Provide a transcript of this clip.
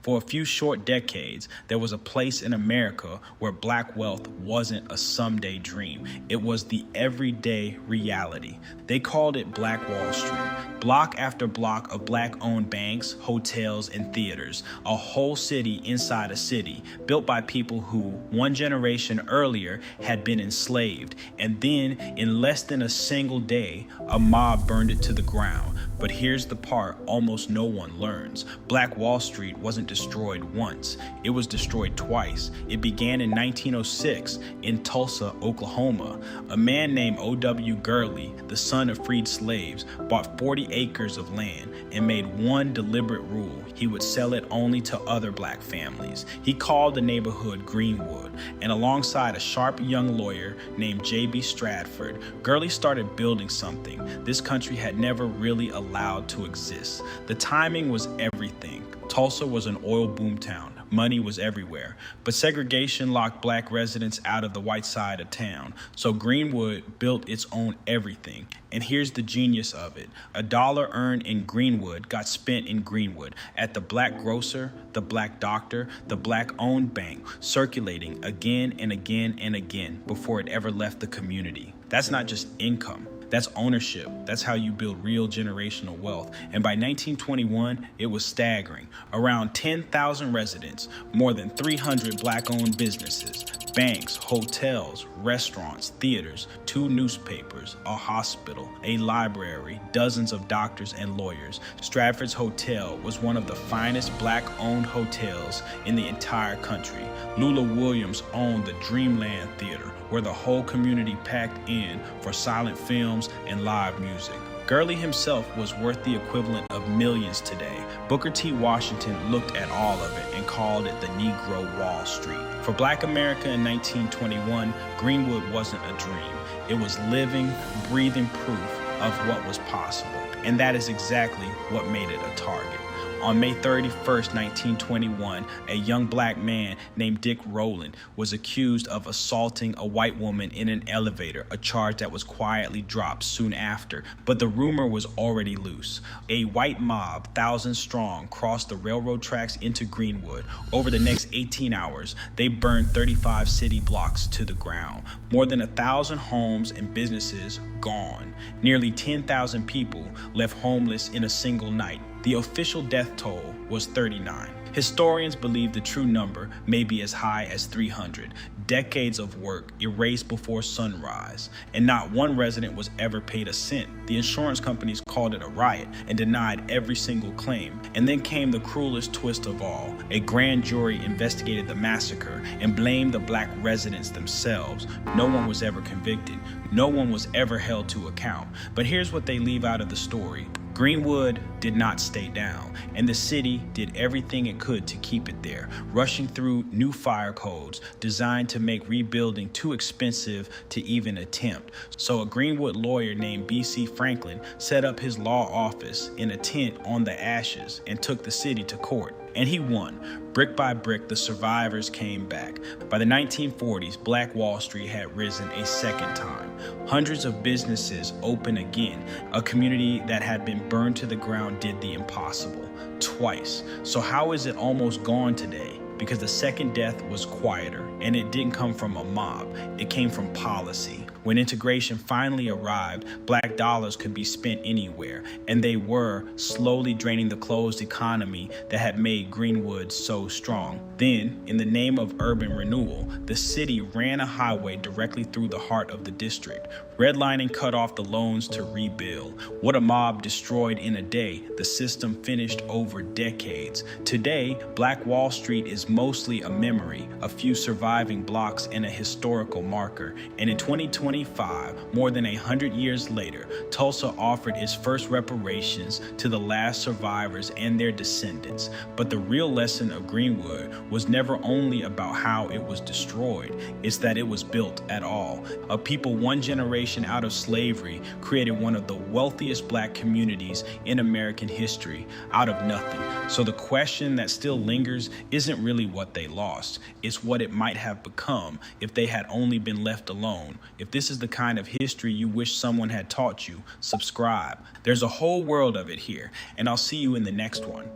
For a few short decades, there was a place in America where black wealth wasn't a someday dream. It was the everyday reality. They called it Black Wall Street. Block after block of black-owned banks, hotels, and theaters. A whole city inside a city, built by people who, one generation earlier, had been enslaved. And then, in less than a single day, a mob burned it to the ground. But here's the part almost no one learns. Black Wall Street wasn't destroyed once. It was destroyed twice. It began in 1906 in Tulsa, Oklahoma. A man named O.W. Gurley, the son of freed slaves, bought 40 acres of land and made one deliberate rule. He would sell it only to other black families. He called the neighborhood Greenwood, and alongside a sharp young lawyer named J.B. Stradford, Gurley started building something this country had never really allowed to exist. The timing was everything. Tulsa was an oil boom town. Money was everywhere, but segregation locked black residents out of the white side of town. So Greenwood built its own everything. And here's the genius of it. $1 earned in Greenwood got spent in Greenwood at the black grocer, the black doctor, the black-owned bank, circulating again and again and again before it ever left the community. That's not just income. That's ownership. That's how you build real generational wealth. And by 1921, it was staggering. Around 10,000 residents, more than 300 black-owned businesses, banks, hotels, restaurants, theaters, 2 newspapers, a hospital, a library, dozens of doctors and lawyers. Stradford's hotel was one of the finest black-owned hotels in the entire country. Lula Williams owned the Dreamland Theater, where the whole community packed in for silent films and live music. Gurley himself was worth the equivalent of millions today. Booker T. Washington looked at all of it and called it the Negro Wall Street. For Black America in 1921, Greenwood wasn't a dream. It was living, breathing proof of what was possible. And that is exactly what made it a target. On May 31st, 1921, a young black man named Dick Rowland was accused of assaulting a white woman in an elevator, a charge that was quietly dropped soon after, but the rumor was already loose. A white mob, thousands strong, crossed the railroad tracks into Greenwood. Over the next 18 hours, they burned 35 city blocks to the ground. More than 1,000 homes and businesses gone. Nearly 10,000 people left homeless in a single night. The official death toll was 39. Historians believe the true number may be as high as 300. Decades of work erased before sunrise, and not one resident was ever paid a cent. The insurance companies called it a riot and denied every single claim. And then came the cruelest twist of all. A grand jury investigated the massacre and blamed the black residents themselves. No one was ever convicted. No one was ever held to account. But here's what they leave out of the story. Greenwood did not stay down, and the city did everything it could to keep it there, rushing through new fire codes designed to make rebuilding too expensive to even attempt. So a Greenwood lawyer named B.C. Franklin set up his law office in a tent on the ashes and took the city to court. And he won. Brick by brick, the survivors came back. By the 1940s, Black Wall Street had risen a second time. Hundreds of businesses opened again. A community that had been burned to the ground did the impossible. Twice. So how is it almost gone today? Because the second death was quieter, and it didn't come from a mob. It came from policy. When integration finally arrived, black dollars could be spent anywhere, and they were slowly draining the closed economy that had made Greenwood so strong. Then, in the name of urban renewal, the city ran a highway directly through the heart of the district. Redlining cut off the loans to rebuild. What a mob destroyed in a day, the system finished over decades. Today, Black Wall Street is mostly a memory, a few surviving blocks, and a historical marker. And in 2025, more than 100 years later, Tulsa offered its first reparations to the last survivors and their descendants. But the real lesson of Greenwood was never only about how it was destroyed, it's that it was built at all. A people one generation out of slavery created one of the wealthiest black communities in American history out of nothing. So the question that still lingers isn't really what they lost. It's what it might have become if they had only been left alone. If this is the kind of history you wish someone had taught you, subscribe. There's a whole world of it here, and I'll see you in the next one.